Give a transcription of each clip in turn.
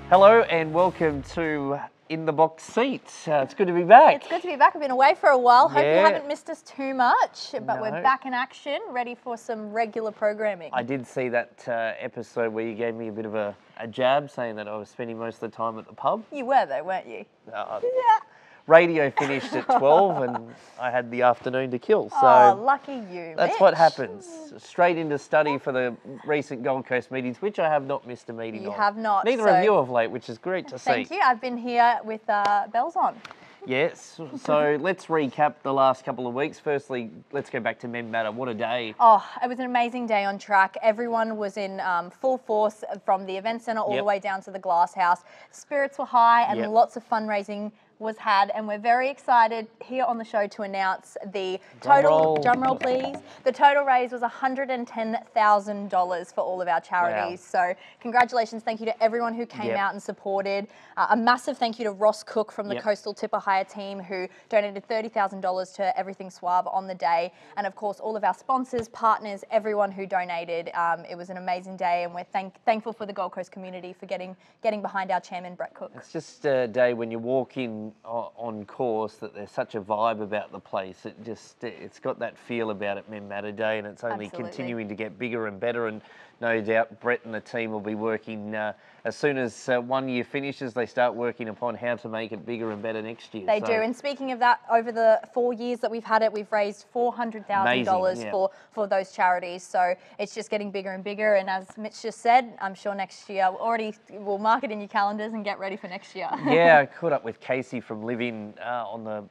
Hello and welcome to In the Box Seat. It's good to be back. It's good to be back. I've been away for a while. Hope you Yeah. haven't missed us too much, but No. we're back in action, ready for some regular programming. I did see that episode where you gave me a bit of a jab saying that I was spending most of the time at the pub. You were though, weren't you? Yeah. Yeah. Radio finished at 12 and I had the afternoon to kill. So Oh, lucky you, that's Mitch. what happens. Straight into study for the recent Gold Coast meetings, which I have not missed a meeting You on. have not. Neither so of you of late, which is great to see. Thank you. I've been here with bells on. Yes, so let's recap the last couple of weeks. Firstly, let's go back to Men Matter. What a day. Oh, it was an amazing day on track. Everyone was in full force from the event centre all the way down to the glass house. Spirits were high and lots of fundraising was had, and we're very excited here on the show to announce the total, drum roll please, the total raise was $110,000 for all of our charities. Wow. So congratulations, thank you to everyone who came out and supported. A massive thank you to Ross Cook from the Coastal Tipper Hire team who donated $30,000 to Everything Suave on the day, and of course all of our sponsors, partners, everyone who donated. It was an amazing day, and we're thankful for the Gold Coast community for getting behind our chairman, Brett Cook. It's just a day when you walk in on course that there's such a vibe about the place. It's got that feel about it, Men Matter Day, and it's only continuing to get bigger and better, and no doubt Brett and the team will be working as soon as 1 year finishes, they start working upon how to make it bigger and better next year. They do, and speaking of that, over the 4 years that we've had it, we've raised $400,000 for those charities. So it's just getting bigger and bigger, and as Mitch just said, I'm sure next year we'll mark it in your calendars and get ready for next year. Yeah, I caught up with Casey from Living on the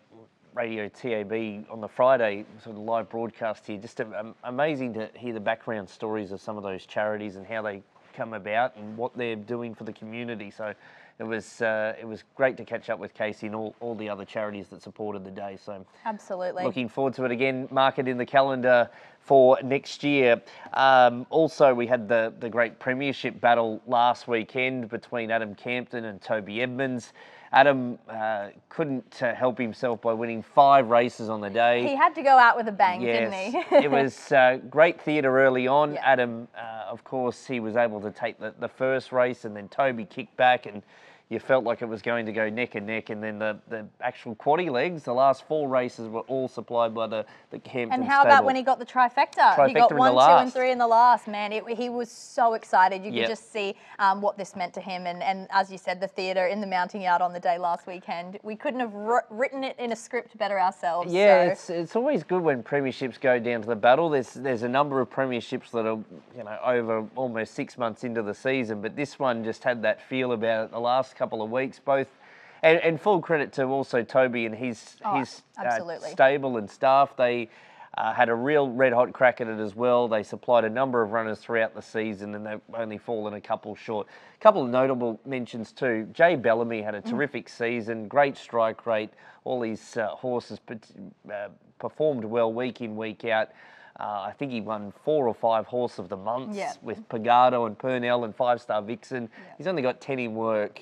Radio TAB on the Friday sort of live broadcast here. Just amazing to hear the background stories of some of those charities and how they come about and what they're doing for the community. So it was great to catch up with Casey and all the other charities that supported the day. So absolutely looking forward to it again. Mark it in the calendar for next year. Also, we had the great Premiership battle last weekend between Adam Campton and Toby Edmonds. Adam couldn't help himself by winning 5 races on the day. He had to go out with a bang, didn't he? It was great theatre early on. Adam, of course, he was able to take the first race, and then Toby kicked back, and you felt like it was going to go neck and neck, and then the actual quaddie legs, the last 4 races were all supplied by the Campton And how stable. about when he got the trifecta? He got 1, 2 and 3 in the last, man. He was so excited. You could just see what this meant to him. And as you said, the theatre in the mounting yard on the day last weekend, we couldn't have written it in a script better ourselves. Yeah, so. It's always good when premierships go down to the battle. There's a number of premierships that are over almost 6 months into the season, but this one just had that feel about it the last couple of weeks, both, and full credit to also Toby and his stable and staff. They had a real red hot crack at it as well. They supplied a number of runners throughout the season, and they've only fallen a couple short. A couple of notable mentions too. Jay Bellamy had a terrific season, great strike rate. All these horses performed well week in, week out. I think he won 4 or 5 Horse of the Months with Pagado and Purnell and 5-Star Vixen. He's only got 10 in work.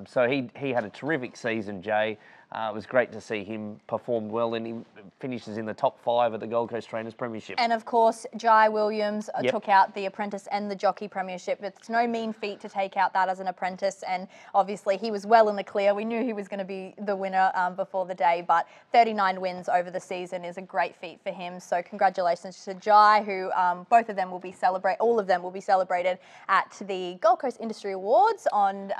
So he had a terrific season, Jay. It was great to see him perform well, and he finishes in the top 5 at the Gold Coast Trainers Premiership. And of course, Jai Williams took out the apprentice and the jockey premiership. It's no mean feat to take out that as an apprentice, and obviously he was well in the clear. We knew he was going to be the winner before the day, but 39 wins over the season is a great feat for him. So congratulations to Jai, who both of them will be all of them will be celebrated at the Gold Coast Industry Awards on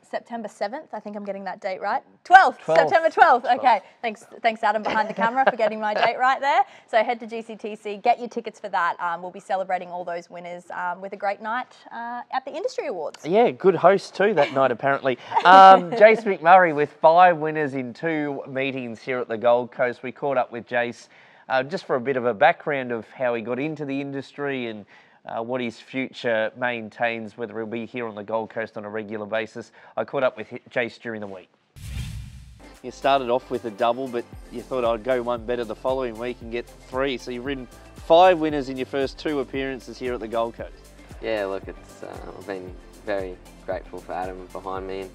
September 7th. I think I'm getting that date right. 12th. September 12th. Okay, thanks Adam behind the camera for getting my date right there. So head to GCTC, get your tickets for that. We'll be celebrating all those winners with a great night at the Industry Awards. Yeah, good host too that night apparently. Jace McMurray with 5 winners in 2 meetings here at the Gold Coast. We caught up with Jace just for a bit of a background of how he got into the industry and what his future maintains, whether he'll be here on the Gold Coast on a regular basis. I caught up with Jace during the week. You started off with a double, but you thought I'd go one better the following week and get 3. So you've ridden 5 winners in your first 2 appearances here at the Gold Coast. Yeah, look, I've been very grateful for Adam behind me,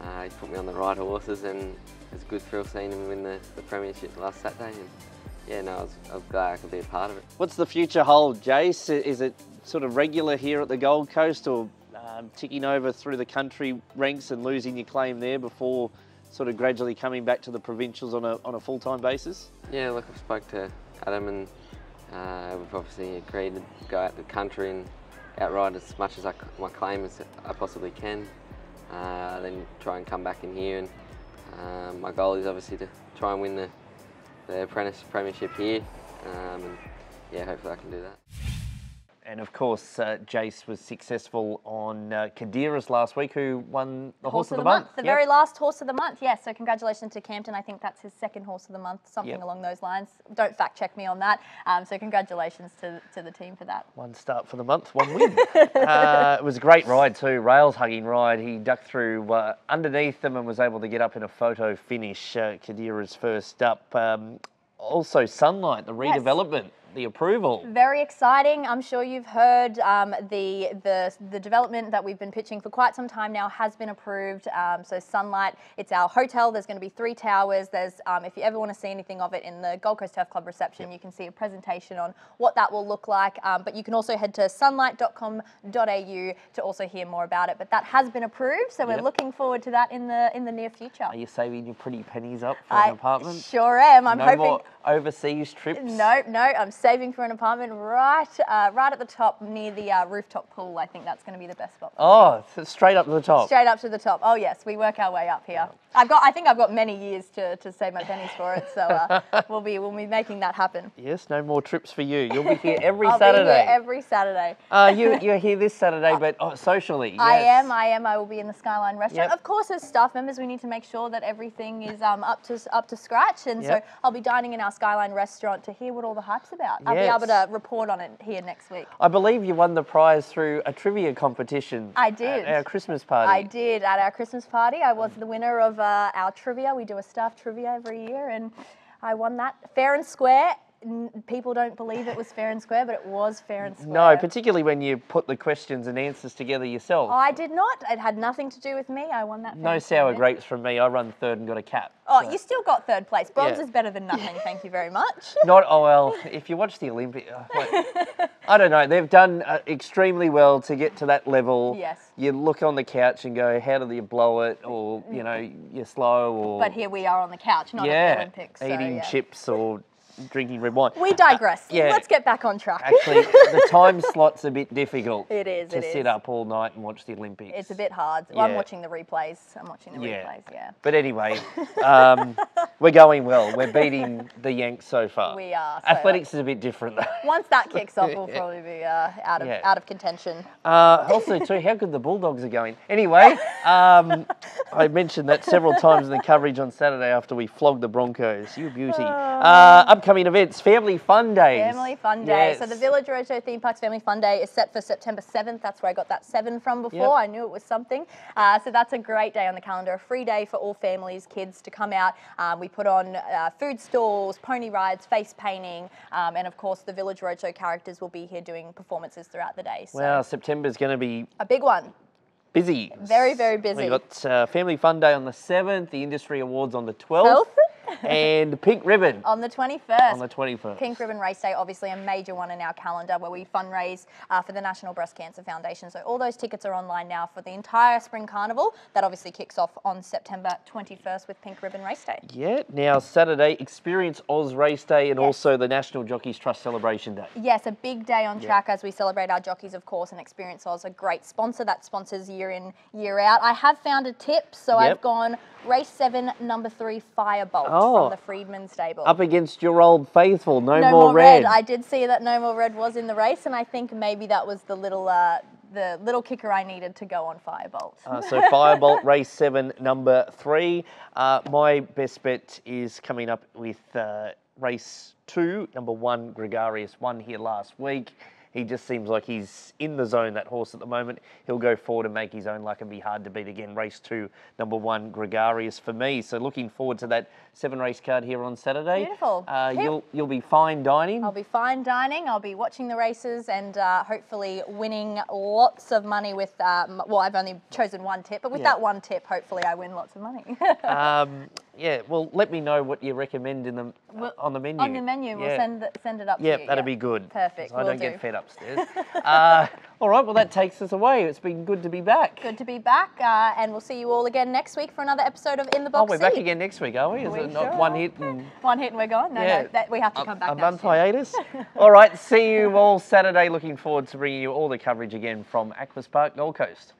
and he put me on the right horses, and it's a good thrill seeing him win the Premiership last Saturday. And yeah, no, I was glad I could be a part of it. What's the future hold, Jace? Is it sort of regular here at the Gold Coast, or ticking over through the country ranks and losing your claim there before sort of gradually coming back to the provincials on a full-time basis? Yeah, look, I've spoke to Adam and we've obviously agreed to go out the country and outride as much as my claim as I possibly can. Then try and come back in here, and my goal is obviously to try and win the apprentice premiership here, and yeah, hopefully I can do that. And of course, Jace was successful on Kadira's last week, who won the Horse of the Month. The very last Horse of the Month, yes. So congratulations to Campton. I think that's his second Horse of the Month, something along those lines. Don't fact check me on that. So congratulations to the team for that. One start for the month, one win. It was a great ride too, rails hugging ride. He ducked through underneath them and was able to get up in a photo finish. Kadira's first up. Also Sunlight, the redevelopment. The approval. Very exciting. I'm sure you've heard the development that we've been pitching for quite some time now has been approved. So Sunlight, it's our hotel. There's going to be 3 towers. There's, if you ever want to see anything of it in the Gold Coast Turf Club reception, you can see a presentation on what that will look like. But you can also head to sunlight.com.au to also hear more about it. But that has been approved, so we're looking forward to that in the near future. Are you saving your pretty pennies up for an apartment? Sure am. I'm no hoping. More overseas trips? No, I'm saving for an apartment right at the top near the rooftop pool. I think that's going to be the best spot. Oh, straight up to the top. Straight up to the top. Oh yes, we work our way up here. I think I've got many years to save my pennies for it. So we'll be making that happen. Yes, no more trips for you. You'll be here every I'll Saturday. Be here every Saturday. You're here this Saturday, but socially. Yes. I am. I will be in the Skyline restaurant. Of course, as staff members, we need to make sure that everything is up to scratch, and so I'll be dining in our Skyline restaurant to hear what all the hype's about. I'll be able to report on it here next week. I believe you won the prize through a trivia competition. I did. At our Christmas party. I did. At our Christmas party, I was the winner of our trivia. We do a staff trivia every year, and I won that fair and square. People don't believe it was fair and square, but it was fair and square. No, particularly when you put the questions and answers together yourself. I did not. It had nothing to do with me. I won that. No sour grapes from me. I run third and got a cap. Oh, so. You still got third place. Bronze is better than nothing. Thank you very much. Well, if you watch the Olympics, I don't know. They've done extremely well to get to that level. Yes. You look on the couch and go, how do you blow it? Or, you're slow. Or But here we are on the couch, not at the Olympics. Eating chips or drinking red wine. We digress. Let's get back on track. Actually, the time slot's a bit diffificult. It is. To sit up all night and watch the Olympics. It's a bit hard. Well, I'm watching the replays. But anyway, we're going well. We're beating the Yanks so far. We are. So Athletics is a bit different though. Once that kicks off, we'll probably be out of contention. Also, too, how good the Bulldogs are going. Anyway, I mentioned that several times in the coverage on Saturday after we flogged the Broncos. You beauty. Upcoming events, Family Fun Days. Family Fun Day. Yes. So the Village Roadshow Theme Parks Family Fun Day is set for September 7th. That's where I got that 7 from before. I knew it was something. So that's a great day on the calendar. A free day for all families, kids to come out. We put on food stalls, pony rides, face painting, and of course the Village Roadshow characters will be here doing performances throughout the day. So well, September's going to be a big one. Busy. Very, very busy. We've got Family Fun Day on the 7th, the Industry Awards on the 12th. And Pink Ribbon. On the 21st. On the 21st. Pink Ribbon Race Day, obviously a major one in our calendar where we fundraise for the National Breast Cancer Foundation. So all those tickets are online now for the entire Spring Carnival. That obviously kicks off on September 21st with Pink Ribbon Race Day. Yeah, now Saturday, Experience Oz Race Day and also the National Jockeys Trust Celebration Day. Yes, a big day on track as we celebrate our jockeys, of course, and Experience Oz, a great sponsor that sponsors year in, year out. I have found a tip, so I've gone Race 7, number 3, Firebolt from the Freedman stable. Up against your old faithful, No More Red. I did see that No More Red was in the race, and I think maybe that was the little kicker I needed to go on Firebolt. So Firebolt, Race 7, number 3. My best bet is coming up with Race 2, number 1, Gregarious, won here last week. He just seems like he's in the zone, that horse at the moment. He'll go forward and make his own luck and be hard to beat again. Race 2, number 1, Gregarious for me. So looking forward to that 7-race card here on Saturday. Beautiful. You'll be fine dining. I'll be fine dining. I'll be watching the races and hopefully winning lots of money with, well, I've only chosen one tip, but with that one tip, hopefully I win lots of money. Yeah, well, let me know what you recommend in the on the menu. On the menu, we'll send it up to you. Yeah, that'd be good. Perfect, So I don't will do. get fed upstairs. All right, well, that takes us away. It's been good to be back. Good to be back, and we'll see you all again next week for another episode of In the Box Oh, we're back again next week, are we? Is it not one hit and... One hit and we're gone? No, we have to come back a now. month hiatus? All right, see you all Saturday. Looking forward to bringing you all the coverage again from Aquas Park, Gold Coast.